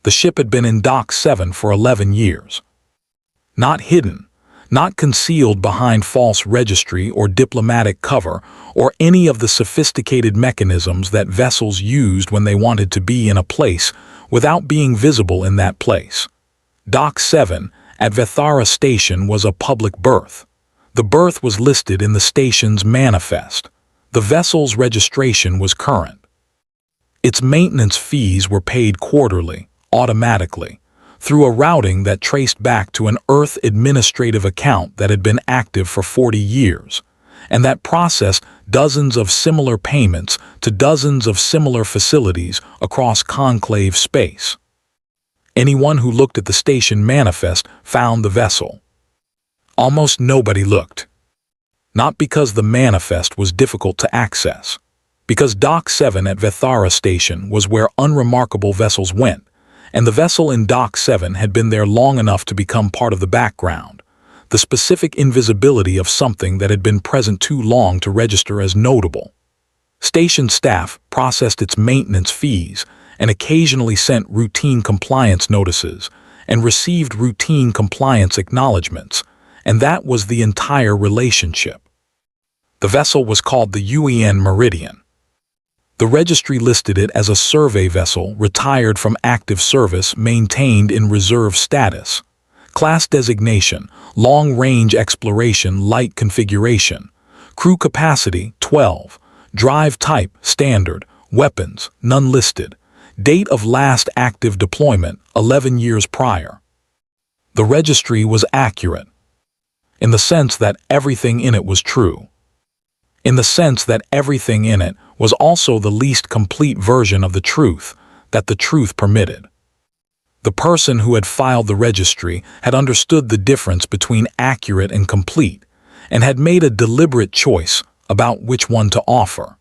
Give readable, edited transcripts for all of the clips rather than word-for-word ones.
The ship had been in Dock 7 for 11 years. Not hidden, not concealed behind false registry or diplomatic cover or any of the sophisticated mechanisms that vessels used when they wanted to be in a place without being visible in that place. Dock 7 at Vethara Station was a public berth. The berth was listed in the station's manifest. The vessel's registration was current. Its maintenance fees were paid quarterly, automatically, through a routing that traced back to an Earth administrative account that had been active for 40 years, and that processed dozens of similar payments to dozens of similar facilities across conclave space. Anyone who looked at the station manifest found the vessel. Almost nobody looked. Not because the manifest was difficult to access, because Dock 7 at Vethara Station was where unremarkable vessels went, and the vessel in Dock 7 had been there long enough to become part of the background, the specific invisibility of something that had been present too long to register as notable. Station staff processed its maintenance fees and occasionally sent routine compliance notices and received routine compliance acknowledgments, and that was the entire relationship. The vessel was called the UEN Meridian. The registry listed it as a survey vessel retired from active service maintained in reserve status. Class designation, long-range exploration light configuration. Crew capacity, 12. Drive type, standard. Weapons, none listed. Date of last active deployment, 11 years prior. The registry was accurate, in the sense that everything in it was true. In the sense that everything in it was also the least complete version of the truth that the truth permitted. The person who had filed the registry had understood the difference between accurate and complete, and had made a deliberate choice about which one to offer.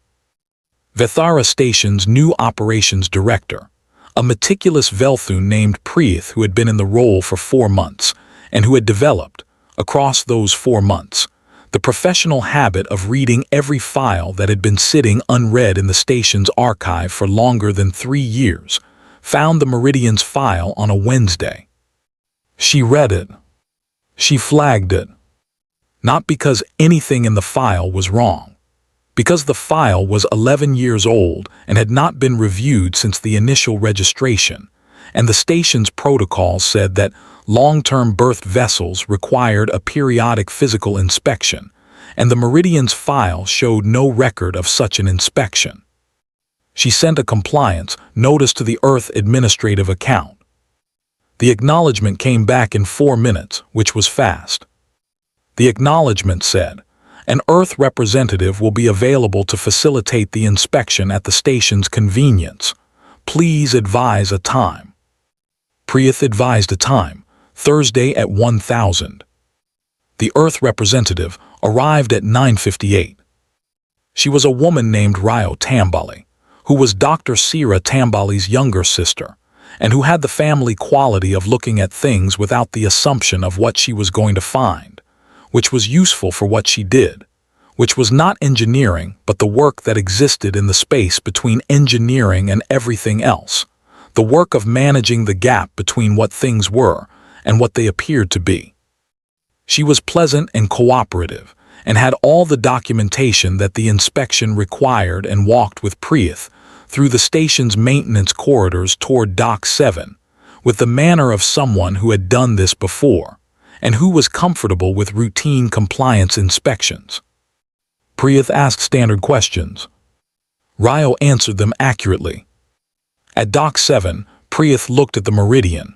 Vethara Station's new operations director, a meticulous Velthun named Prieth who had been in the role for 4 months, and who had developed, across those 4 months, the professional habit of reading every file that had been sitting unread in the station's archive for longer than 3 years, found the Meridian's file on a Wednesday. She read it. She flagged it. Not because anything in the file was wrong, because the file was 11 years old and had not been reviewed since the initial registration, and the station's protocol said that long-term berthed vessels required a periodic physical inspection, and the Meridian's file showed no record of such an inspection. She sent a compliance notice to the Earth administrative account. The acknowledgement came back in 4 minutes, which was fast. The acknowledgement said, "An Earth representative will be available to facilitate the inspection at the station's convenience. Please advise a time." Prieth advised a time, Thursday at 1000. The Earth representative arrived at 9:58. She was a woman named Ryo Tambali, who was Dr. Sira Tambali's younger sister, and who had the family quality of looking at things without the assumption of what she was going to find, which was useful for what she did, which was not engineering but the work that existed in the space between engineering and everything else, the work of managing the gap between what things were and what they appeared to be. She was pleasant and cooperative, and had all the documentation that the inspection required, and walked with Prieth through the station's maintenance corridors toward Dock 7, with the manner of someone who had done this before, and who was comfortable with routine compliance inspections. Prieth asked standard questions. Ryo answered them accurately. At Dock 7, Prieth looked at the Meridian.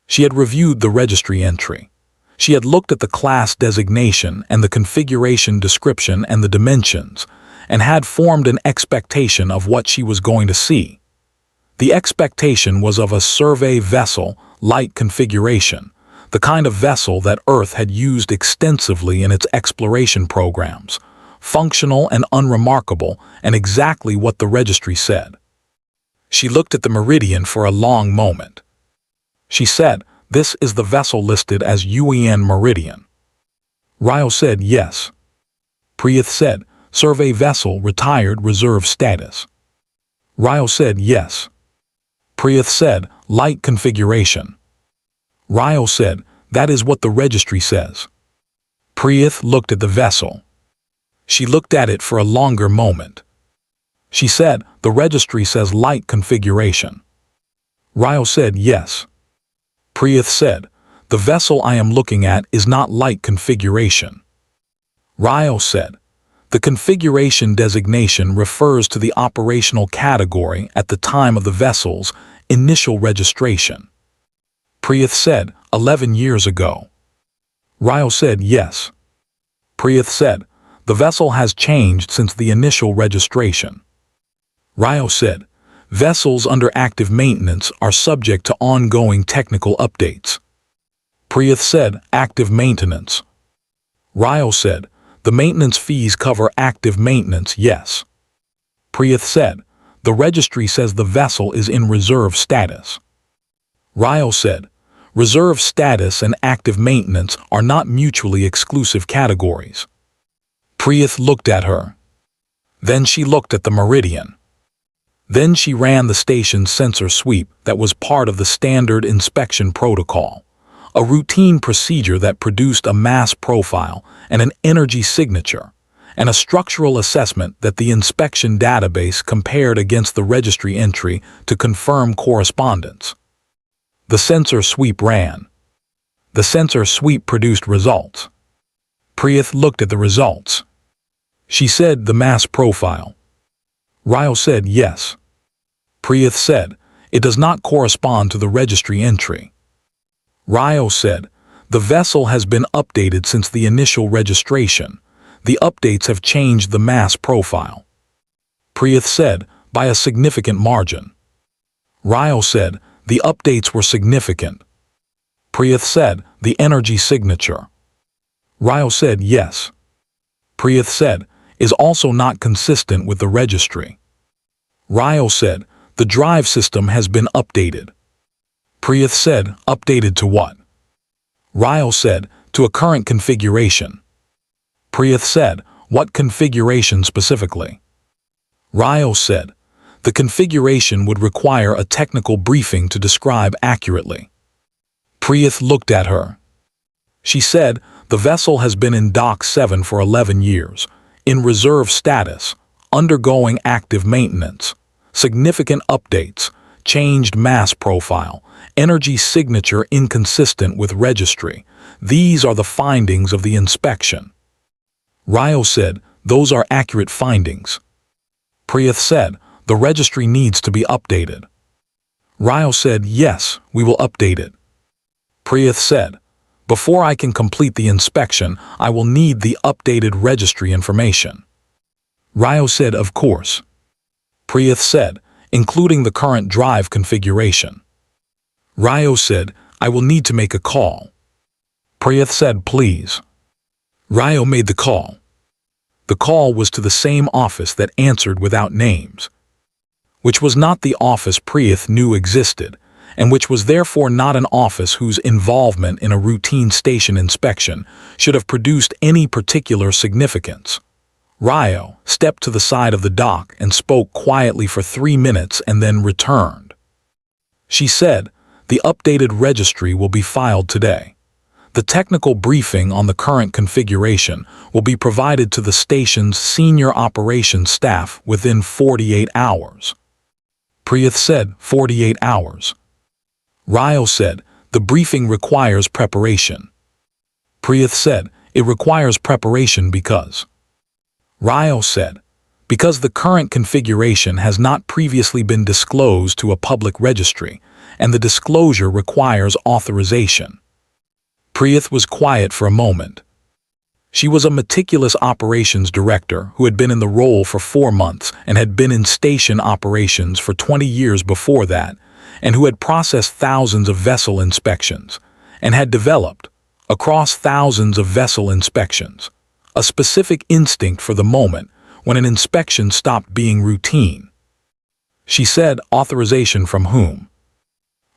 She had reviewed the registry entry. She had looked at the class designation and the configuration description and the dimensions, and had formed an expectation of what she was going to see. The expectation was of a survey vessel, light configuration, the kind of vessel that Earth had used extensively in its exploration programs, functional and unremarkable, and exactly what the registry said. She looked at the Meridian for a long moment. She said, "This is the vessel listed as UEN Meridian." Ryo said, "Yes." Prieth said, "Survey vessel retired reserve status." Ryo said, "Yes." Prieth said, Light configuration. Ryo said, "That is what the registry says." Priyeth looked at the vessel. She looked at it for a longer moment. She said, "The registry says light configuration." Ryo said, "Yes." Priyeth said, "The vessel I am looking at is not light configuration." Ryo said, "The configuration designation refers to the operational category at the time of the vessel's initial registration." Priyeth said, 11 years ago." Ryo said, "Yes." Priyeth said, "The vessel has changed since the initial registration." Ryo said, "Vessels under active maintenance are subject to ongoing technical updates." Priyeth said, "Active maintenance." Ryo said, "The maintenance fees cover active maintenance, yes." Priyeth said, "The registry says the vessel is in reserve status." Ryo said, "Reserve status and active maintenance are not mutually exclusive categories." Priyeth looked at her. Then she looked at the meridian. Then she ran the station's sensor sweep that was part of the standard inspection protocol, a routine procedure that produced a mass profile and an energy signature, and a structural assessment that the inspection database compared against the registry entry to confirm correspondence. The sensor sweep ran. The sensor sweep produced results. Priyeth looked at the results. She said, "The mass profile." Ryo said, "Yes." Priyeth said, "It does not correspond to the registry entry." Ryo said, "The vessel has been updated since the initial registration. The updates have changed the mass profile." Priyeth said, "By a significant margin." Ryo said, "The updates were significant." Priyeth said, "The energy signature." Ryo said, "Yes." Priyeth said, "Is also not consistent with the registry." Ryo said, "The drive system has been updated." Priyeth said, "Updated to what?" Ryo said, "To a current configuration." Priyeth said, "What configuration specifically?" Ryo said, "The configuration would require a technical briefing to describe accurately." Priyeth looked at her. She said, "The vessel has been in Dock 7 for 11 years, in reserve status, undergoing active maintenance, significant updates, changed mass profile, energy signature inconsistent with registry. These are the findings of the inspection." Ryo said, "Those are accurate findings." Priyeth said, "The registry needs to be updated." Ryo said, "Yes, we will update it." Priyeth said, "Before I can complete the inspection, I will need the updated registry information." Ryo said, "Of course." Priyeth said, "Including the current drive configuration." Ryo said, "I will need to make a call." Priyeth said, "Please." Ryo made the call. The call was to the same office that answered without names, which was not the office Priyeth knew existed, and which was therefore not an office whose involvement in a routine station inspection should have produced any particular significance. Ryo stepped to the side of the dock and spoke quietly for 3 minutes and then returned. She said, "The updated registry will be filed today. The technical briefing on the current configuration will be provided to the station's senior operations staff within 48 hours. Priyeth said, 48 hours. Ryo said, "The briefing requires preparation." Priyeth said, "It requires preparation because." Ryo said, "Because the current configuration has not previously been disclosed to a public registry, and the disclosure requires authorization." Priyeth was quiet for a moment. She was a meticulous operations director who had been in the role for 4 months and had been in station operations for 20 years before that, and who had processed thousands of vessel inspections, and had developed, across thousands of vessel inspections, a specific instinct for the moment when an inspection stopped being routine. She said, "Authorization from whom?"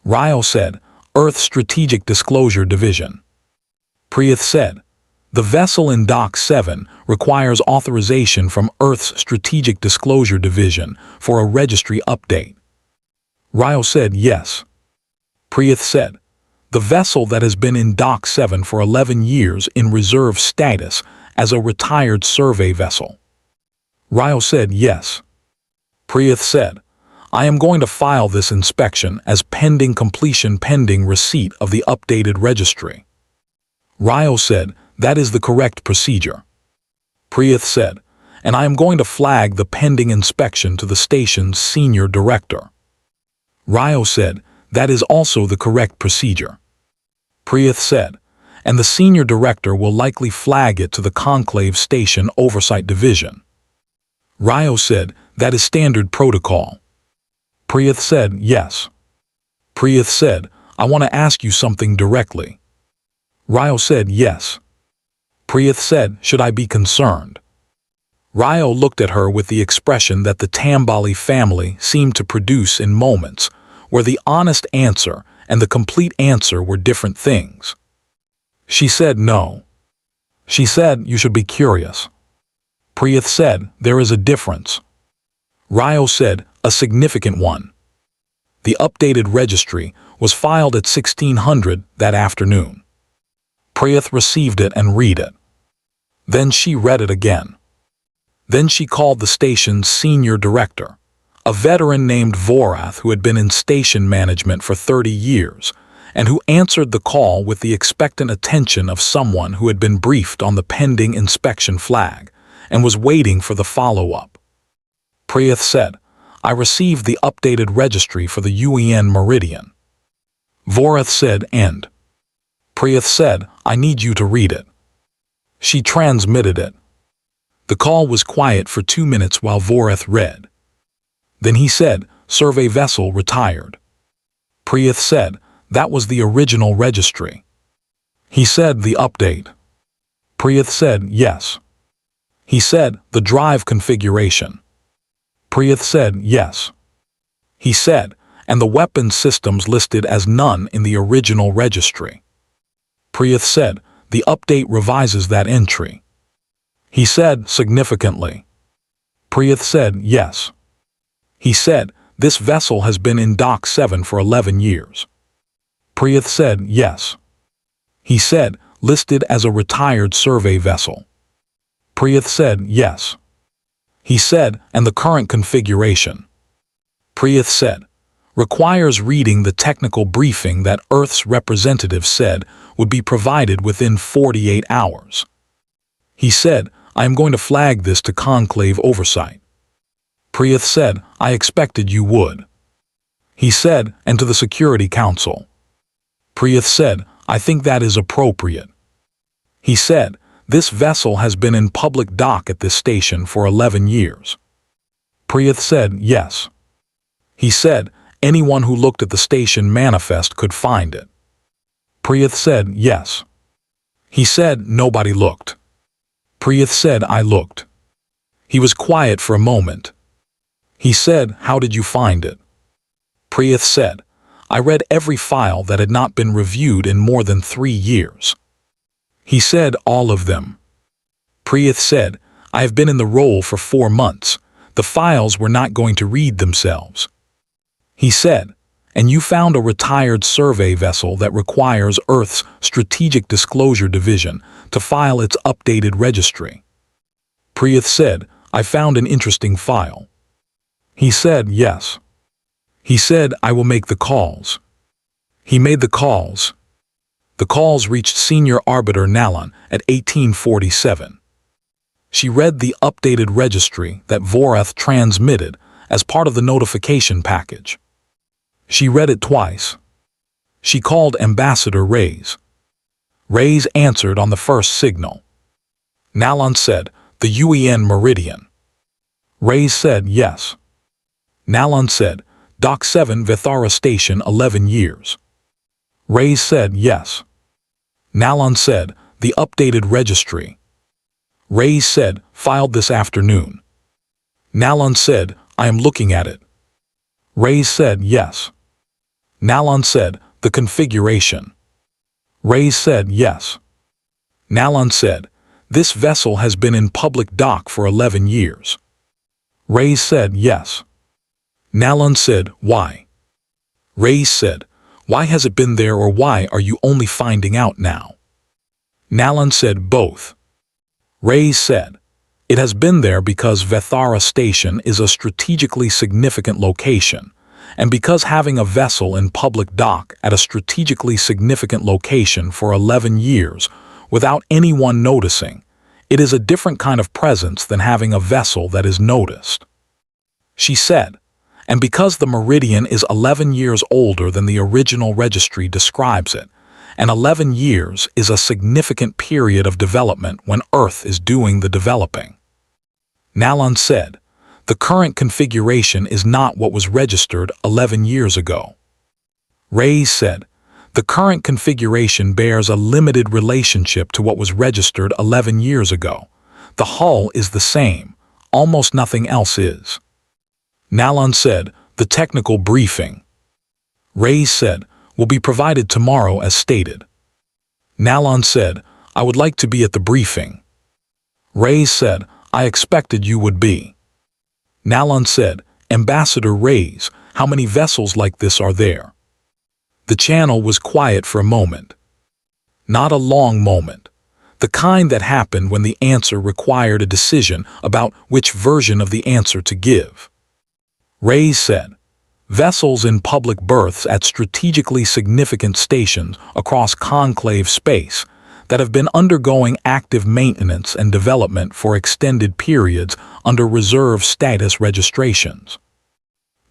Ryo said, "Earth Strategic Disclosure Division." Priyeth said, "The vessel in Dock 7 requires authorization from Earth's Strategic Disclosure Division for a registry update." Ryo said, "Yes." Prieth said, "The vessel that has been in Dock 7 for 11 years in reserve status as a retired survey vessel." Ryo said, "Yes." Prieth said, "I am going to file this inspection as pending completion pending receipt of the updated registry." Ryo said, "That is the correct procedure." Prieth said, "And I am going to flag the pending inspection to the station's senior director." Ryo said, "That is also the correct procedure." Prieth said, "And the senior director will likely flag it to the Conclave Station Oversight Division." Ryo said, "That is standard protocol." Prieth said, "Yes." Prieth said, "I want to ask you something directly." Ryo said, "Yes." Prieth said, "Should I be concerned?" Ryo looked at her with the expression that the Tambali family seemed to produce in moments, where the honest answer and the complete answer were different things. She said, "No." She said, "You should be curious." Prieth said, "There is a difference." Ryo said, "A significant one." The updated registry was filed at 1600 that afternoon. Prieth received it and read it. Then she read it again. Then she called the station's senior director, a veteran named Vorath who had been in station management for 30 years, and who answered the call with the expectant attention of someone who had been briefed on the pending inspection flag and was waiting for the follow-up. Prieth said, "I received the updated registry for the UEN Meridian." Vorath said, "And?" Prieth said, "I need you to read it." She transmitted it. The call was quiet for 2 minutes while Vorath read. Then he said, "Survey vessel retired." Prieth said, "That was the original registry." He said, "The update." Prieth said, "Yes." He said, "The drive configuration." Prieth said, "Yes." He said, "And the weapons systems listed as none in the original registry." Prieth said, "The update revises that entry." He said, "Significantly." Prieth said, "Yes." He said, "This vessel has been in Dock 7 for 11 years." Prieth said, "Yes." He said, "Listed as a retired survey vessel." Prieth said, "Yes." He said, "And the current configuration?" Prieth said, "Requires reading the technical briefing that Earth's representative said would be provided within 48 hours." He said, "I am going to flag this to Conclave Oversight." Prieth said, "I expected you would." He said, "And to the Security Council." Prieth said, "I think that is appropriate." He said, "This vessel has been in public dock at this station for 11 years." Prieth said, "Yes." He said, "Anyone who looked at the station manifest could find it." Prieth said, "Yes." He said, "Nobody looked." Prieth said, "I looked." He was quiet for a moment. He said, "How did you find it?" Prieth said, "I read every file that had not been reviewed in more than 3 years." He said, "All of them." Prieth said, "I have been in the role for 4 months. The files were not going to read themselves." He said, "And you found a retired survey vessel that requires Earth's Strategic Disclosure Division to file its updated registry." Prieth said, "I found an interesting file." He said, "Yes." He said, "I will make the calls." He made the calls. The calls reached Senior Arbiter Nalan at 1847. She read the updated registry that Vorath transmitted as part of the notification package. She read it twice. She called Ambassador Reyes. Reyes answered on the first signal. Nalan said, "The UEN Meridian." Reyes said, "Yes." Nalan said, "Dock 7 Vithara Station 11 years." Reyes said, "Yes." Nalan said, "The updated registry." Reyes said, "Filed this afternoon." Nalan said, "I am looking at it." Reyes said, "Yes." Nalan said, "The configuration." Reyes said, "Yes." Nalan said, "This vessel has been in public dock for 11 years." Reyes said, "Yes." Nalan said, "Why?" Reyes said, Why has it been there, or why are you only finding out now? Nalan said, both. Reyes said, it has been there because Vethara Station is a strategically significant location, and because having a vessel in public dock at a strategically significant location for 11 years without anyone noticing, it is a different kind of presence than having a vessel that is noticed. She said, and because the Meridian is 11 years older than the original registry describes it, and 11 years is a significant period of development when Earth is doing the developing. Nalan said, the current configuration is not what was registered 11 years ago. Reyes said, the current configuration bears a limited relationship to what was registered 11 years ago. The hull is the same, almost nothing else is. Nalan said, the technical briefing. Reyes said, will be provided tomorrow as stated. Nalan said, I would like to be at the briefing. Reyes said, I expected you would be. Nalan said, Ambassador Reyes, how many vessels like this are there? The channel was quiet for a moment. Not a long moment. The kind that happened when the answer required a decision about which version of the answer to give. Reyes said, vessels in public berths at strategically significant stations across conclave space that have been undergoing active maintenance and development for extended periods under reserve status registrations.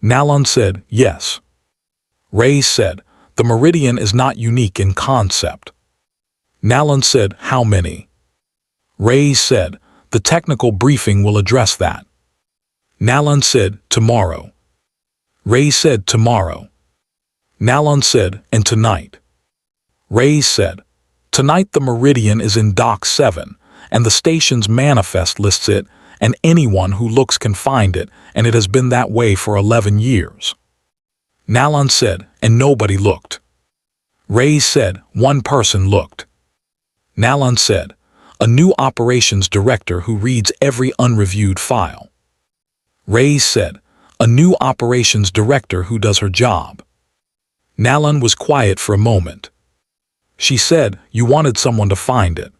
Nalan said, yes. Reyes said, the Meridian is not unique in concept. Nalan said, how many? Reyes said, the technical briefing will address that. Nalan said, tomorrow. Reyes said, tomorrow. Nalan said, and tonight. Reyes said, tonight the Meridian is in Dock 7, and the station's manifest lists it, and anyone who looks can find it, and it has been that way for 11 years. Nalan said, and nobody looked. Reyes said, one person looked. Nalan said, a new operations director who reads every unreviewed file. Reyes said, a new operations director who does her job. Nalan was quiet for a moment. She said, you wanted someone to find it.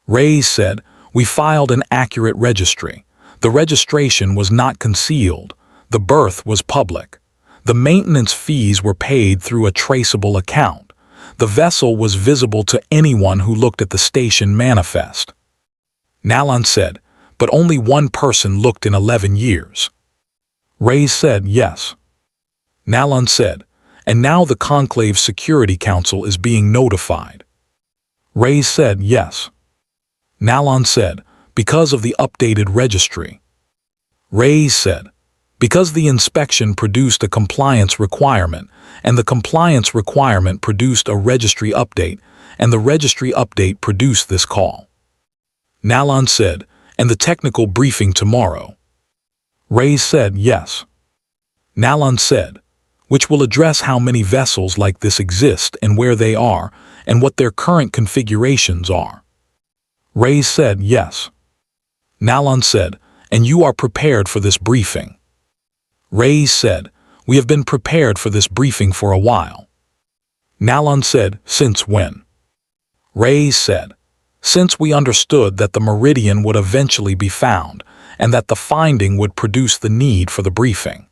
Reyes said, we filed an accurate registry. The registration was not concealed. The berth was public. The maintenance fees were paid through a traceable account. The vessel was visible to anyone who looked at the station manifest. Nalan said, but only one person looked in 11 years. Reyes said, yes. Nalan said, and now the Conclave Security Council is being notified. Reyes said, yes. Nalan said, because of the updated registry. Reyes said, because the inspection produced a compliance requirement, and the compliance requirement produced a registry update, and the registry update produced this call. Nalan said, and the technical briefing tomorrow. Reyes said, yes. Nalan said, which will address how many vessels like this exist and where they are, and what their current configurations are. Reyes said, yes. Nalan said, and you are prepared for this briefing. Reyes said, we have been prepared for this briefing for a while. Nalan said, since when? Reyes said, since we understood that the Meridian would eventually be found, and that the finding would produce the need for the briefing.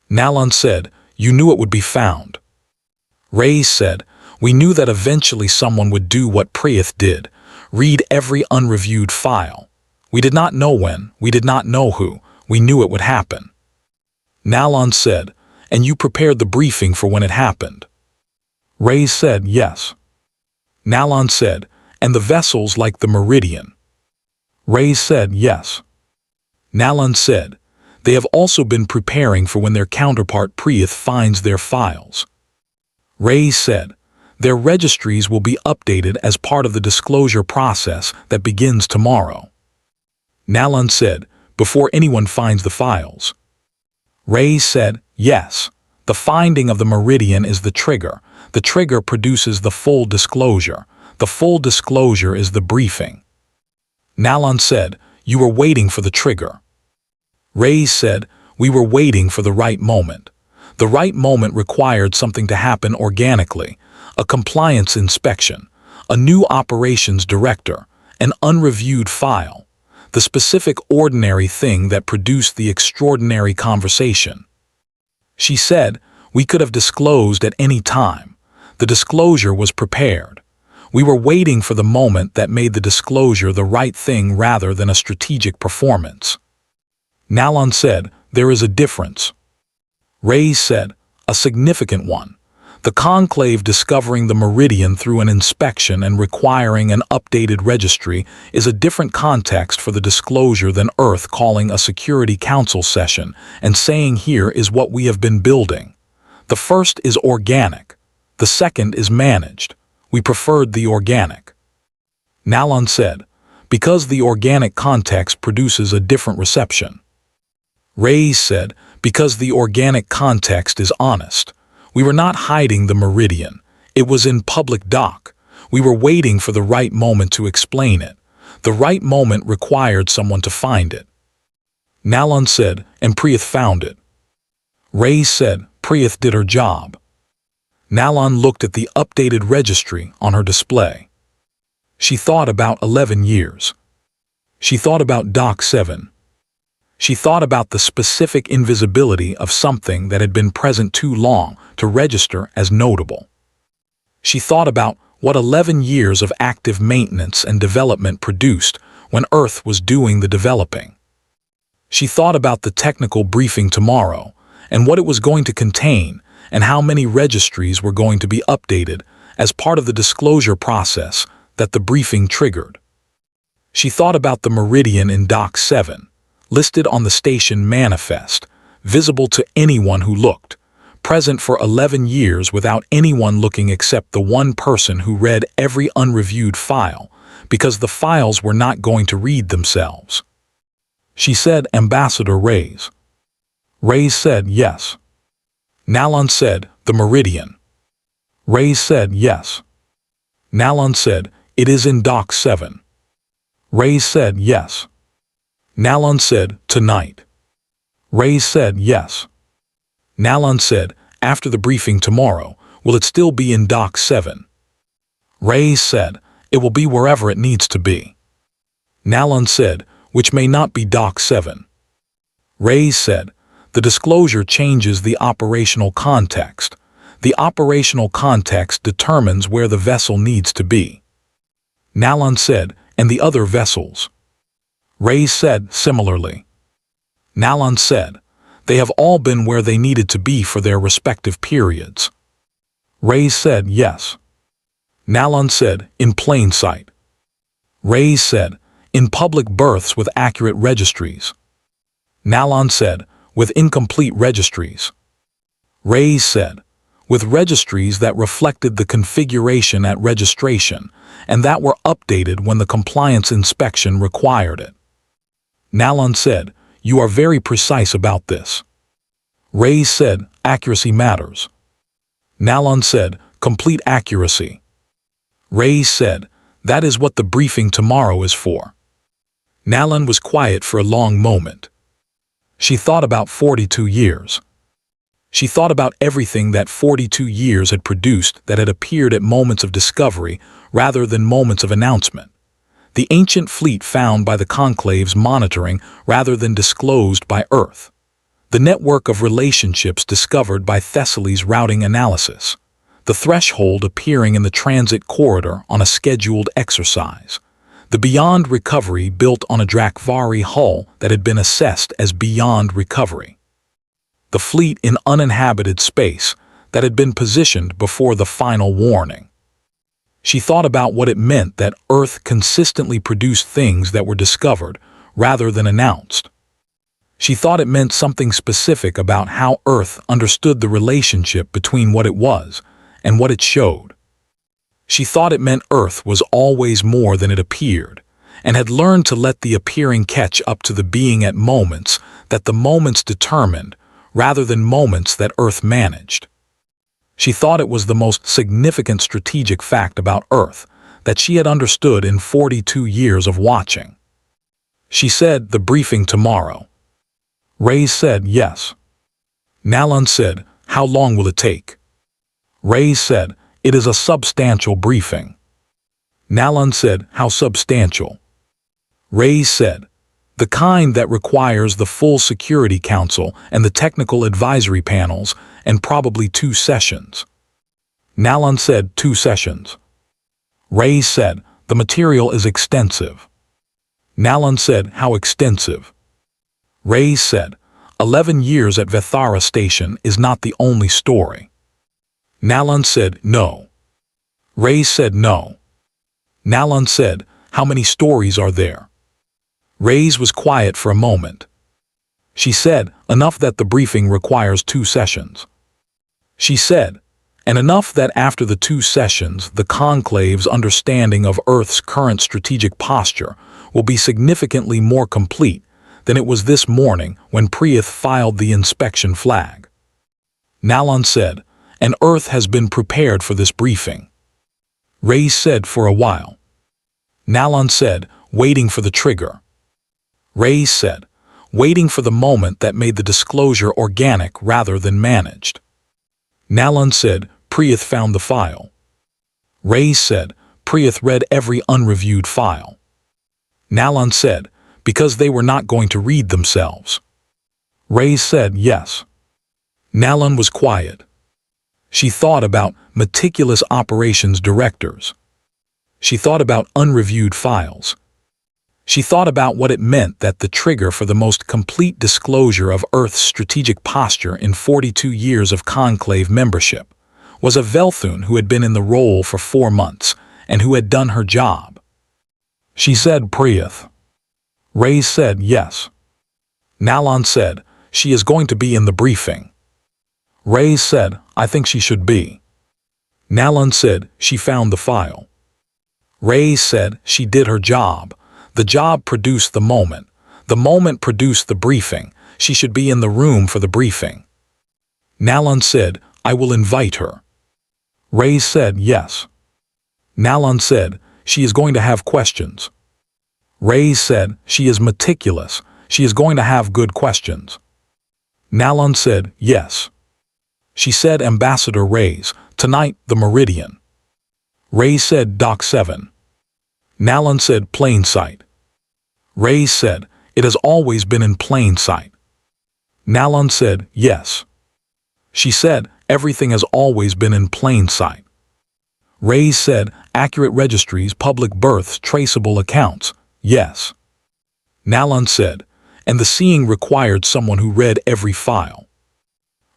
Nalan said, you knew it would be found. Reyes said, we knew that eventually someone would do what Priath did, read every unreviewed file. We did not know when, we did not know who, we knew it would happen. Nalan said, and you prepared the briefing for when it happened. Reyes said, yes. Nalan said, and the vessels like the Meridian. Reyes said, yes. Nalan said, they have also been preparing for when their counterpart Priath finds their files. Reyes said, their registries will be updated as part of the disclosure process that begins tomorrow. Nalan said, before anyone finds the files. Reyes said, yes. The finding of the Meridian is the trigger. The trigger produces the full disclosure. The full disclosure is the briefing. Nalan said, you were waiting for the trigger. Reyes said, we were waiting for the right moment. The right moment required something to happen organically, a compliance inspection, a new operations director, an unreviewed file, the specific ordinary thing that produced the extraordinary conversation. She said, "We could have disclosed at any time. The disclosure was prepared. We were waiting for the moment that made the disclosure the right thing rather than a strategic performance." Nalon said, "There is a difference." Reyes said, "A significant one. The conclave discovering the meridian through an inspection and requiring an updated registry is a different context for the disclosure than Earth calling a Security Council session and saying here is what we have been building. The first is organic. The second is managed. We preferred the organic." Nalon said, "Because the organic context produces a different reception." Reyes said, "Because the organic context is honest. We were not hiding the meridian. It was in public dock. We were waiting for the right moment to explain it. The right moment required someone to find it." Nalon said, "And Priyeth found it." Reyes said, "Priyeth did her job." Nalon looked at the updated registry on her display. She thought about 11 years. She thought about Dock 7. She thought about the specific invisibility of something that had been present too long to register as notable. She thought about what 11 years of active maintenance and development produced when Earth was doing the developing. She thought about the technical briefing tomorrow and what it was going to contain and how many registries were going to be updated as part of the disclosure process that the briefing triggered. She thought about the meridian in Dock 7, listed on the station manifest, visible to anyone who looked, present for 11 years without anyone looking except the one person who read every unreviewed file, because the files were not going to read themselves. She said, "Ambassador Reyes." Reyes said, "Yes." Nalon said, "The meridian." Reyes said, "Yes." Nalon said, "It is in Dock 7." Reyes said, "Yes." Nalon said, "Tonight." Reyes said, "Yes." Nalon said, "After the briefing tomorrow, will it still be in Dock 7? Reyes said, "It will be wherever it needs to be." Nalon said, "Which may not be Dock 7. Reyes said, "The disclosure changes the operational context. The operational context determines where the vessel needs to be." Nalon said, "And the other vessels?" Reyes said, "Similarly." Nalon said, "They have all been where they needed to be for their respective periods." Reyes said, "Yes." Nalon said, "In plain sight." Reyes said, "In public berths with accurate registries." Nalon said, "With incomplete registries." Reyes said, "With registries that reflected the configuration at registration and that were updated when the compliance inspection required it." Nalon said, "You are very precise about this." Reyes said, "Accuracy matters." Nalon said, "Complete accuracy." Reyes said, "That is what the briefing tomorrow is for." Nalon was quiet for a long moment. She thought about 42 years. She thought about everything that 42 years had produced that had appeared at moments of discovery rather than moments of announcement. The ancient fleet found by the conclave's monitoring rather than disclosed by Earth. The network of relationships discovered by Thessaly's routing analysis. The threshold appearing in the transit corridor on a scheduled exercise. The beyond recovery built on a Drakvari hull that had been assessed as beyond recovery. The fleet in uninhabited space that had been positioned before the final warning. She thought about what it meant that Earth consistently produced things that were discovered rather than announced. She thought it meant something specific about how Earth understood the relationship between what it was and what it showed. She thought it meant Earth was always more than it appeared, and had learned to let the appearing catch up to the being at moments that the moments determined, rather than moments that Earth managed. She thought it was the most significant strategic fact about Earth that she had understood in 42 years of watching. She said, "The briefing tomorrow." Reyes said, "Yes." Nalon said, How long will it take? Reyes said, It is a substantial briefing. Nalon said, How substantial? Reyes said, The kind that requires the full Security Council and the technical advisory panels and probably 2 sessions. Nalon said, 2 sessions. Reyes said, The material is extensive. Nalon said, How extensive? Reyes said, 11 years at Vethara Station is not the only story. Nalon said, No. Reyes said, No. Nalon said, How many stories are there? Reyes was quiet for a moment. She said, Enough that the briefing requires 2 sessions. She said, And enough that after the 2 sessions, the Conclave's understanding of Earth's current strategic posture will be significantly more complete than it was this morning when Prieth filed the inspection flag. Nalon said, And Earth has been prepared for this briefing. Reyes said, For a while. Nalon said, Waiting for the trigger. Reyes said, Waiting for the moment that made the disclosure organic rather than managed. Nalon said, Prieth found the file. Reyes said, Prieth read every unreviewed file. Nalon said, Because they were not going to read themselves. Reyes said, Yes. Nalon was quiet. She thought about meticulous operations directors. She thought about unreviewed files. She thought about what it meant that the trigger for the most complete disclosure of Earth's strategic posture in 42 years of Conclave membership was a Velthun who had been in the role for 4 months and who had done her job. She said, Prieth. Reyes said, Yes. Nalon said, She is going to be in the briefing. Reyes said, I think she should be. Nalon said, She found the file. Reyes said, She did her job. The job produced the moment. The moment produced the briefing. She should be in the room for the briefing. Nalon said, I will invite her. Reyes said, Yes. Nalon said, She is going to have questions. Reyes said, She is meticulous. She is going to have good questions. Nalon said, Yes. She said, Ambassador Reyes, tonight the Meridian. Reyes said, Dock 7. Nalon said, Plain sight. Reyes said, It has always been in plain sight. Nalon said, Yes. She said, Everything has always been in plain sight. Reyes said, Accurate registries, public births, traceable accounts. Yes. Nalon said, And the seeing required someone who read every file.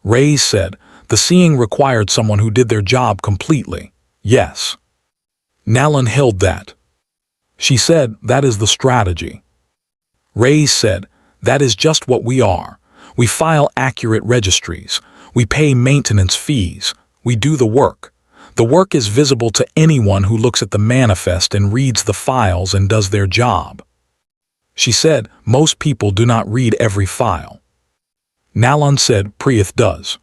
Reyes said, The seeing required someone who did their job completely. Yes. Nalon held that. She said, That is the strategy. Reyes said, That is just what we are. We file accurate registries. We pay maintenance fees. We do the work. The work is visible to anyone who looks at the manifest and reads the files and does their job. She said, Most people do not read every file. Nalon said, Prieth does.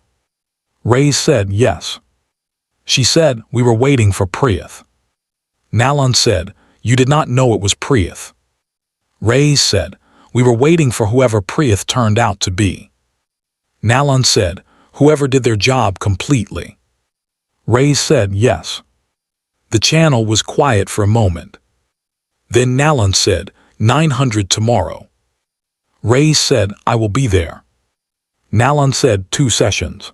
Reyes said, Yes. She said, We were waiting for Prieth. Nalon said, You did not know it was Prieth. Reyes said, We were waiting for whoever Prieth turned out to be. Nalon said, Whoever did their job completely. Reyes said, Yes. The channel was quiet for a moment. Then Nalon said, 900 tomorrow. Reyes said, I will be there. Nalon said, 2 sessions.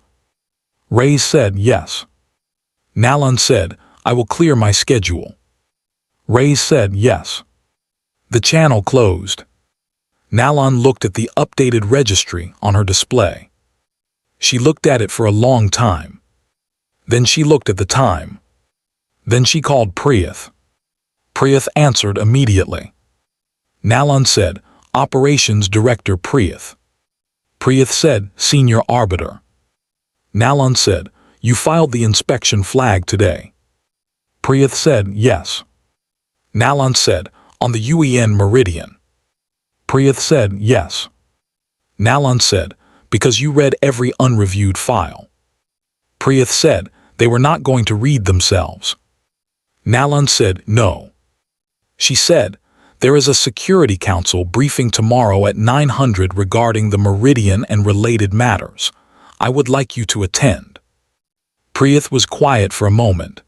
Reyes said, Yes. Nalon said, I will clear my schedule. Reyes said, Yes. The channel closed. Nalon looked at the updated registry on her display. She looked at it for a long time. Then she looked at the time. Then she called Prieth. Prieth answered immediately. Nalon said, Operations Director Prieth. Prieth said, Senior Arbiter. Nalon said, You filed the inspection flag today. Prieth said, Yes. Nalon said, On the UEN Meridian. Prieth said, Yes. Nalon said, Because you read every unreviewed file. Prieth said, They were not going to read themselves. Nalon said, No. She said, There is a Security Council briefing tomorrow at 900 regarding the Meridian and related matters. I would like you to attend." Priyeth was quiet for a moment.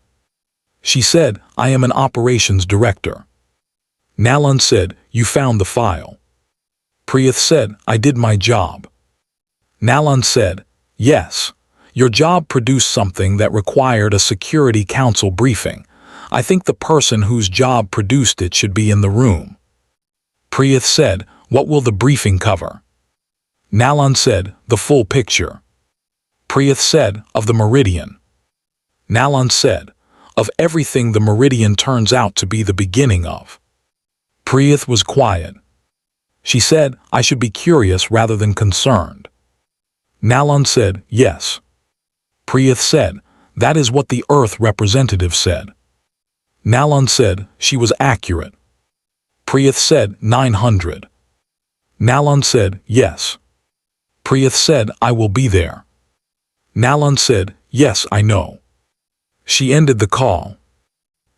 She said, "I am an operations director." Nalan said, "You found the file." Priyeth said, "I did my job." Nalan said, "Yes. Your job produced something that required a Security Council briefing. I think the person whose job produced it should be in the room." Priyeth said, "What will the briefing cover?" Nalan said, "The full picture." Priyeth said, "Of the meridian?" Nalan said, "Of everything the meridian turns out to be the beginning of." Priyeth was quiet. She said, "I should be curious rather than concerned." Nalan said, "Yes." Priyeth said, "That is what the Earth representative said." Nalan said, "She was accurate." Priyeth said, 900. Nalan said, "Yes." Priyeth said, "I will be there." Nalan said, "Yes, I know." She ended the call.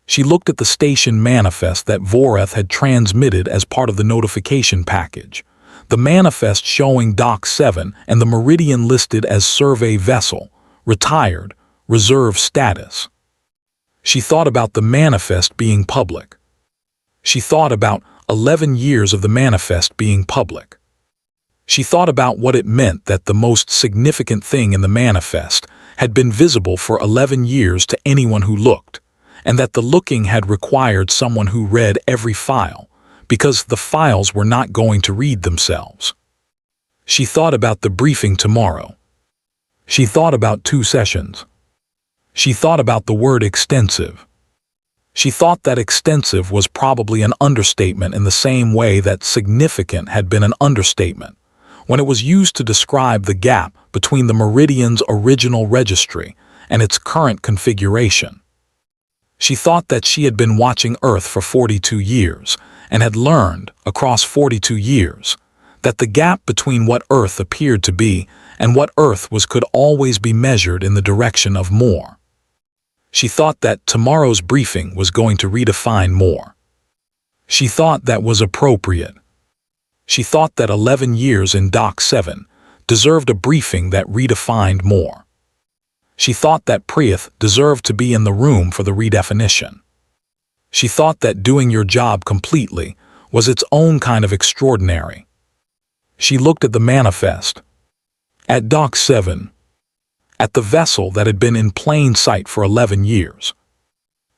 She looked at the station manifest that Voreth had transmitted as part of the notification package. The manifest showing Dock 7 and the Meridian listed as survey vessel, retired, reserve status. She thought about the manifest being public. She thought about 11 years of the manifest being public. She thought about what it meant that the most significant thing in the manifest had been visible for 11 years to anyone who looked, and that the looking had required someone who read every file, because the files were not going to read themselves. She thought about the briefing tomorrow. She thought about 2 sessions. She thought about the word extensive. She thought that extensive was probably an understatement in the same way that significant had been an understatement, when it was used to describe the gap between the Meridian's original registry and its current configuration. She thought that she had been watching Earth for 42 years and had learned, across 42 years, that the gap between what Earth appeared to be and what Earth was could always be measured in the direction of more. She thought that tomorrow's briefing was going to redefine more. She thought that was appropriate. She thought that 11 years in Dock 7 deserved a briefing that redefined more. She thought that Priyeth deserved to be in the room for the redefinition. She thought that doing your job completely was its own kind of extraordinary. She looked at the manifest. At Dock 7. At the vessel that had been in plain sight for 11 years.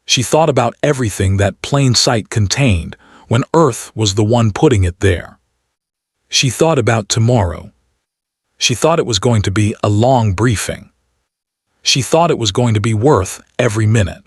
She thought about everything that plain sight contained when Earth was the one putting it there. She thought about tomorrow. She thought it was going to be a long briefing. She thought it was going to be worth every minute.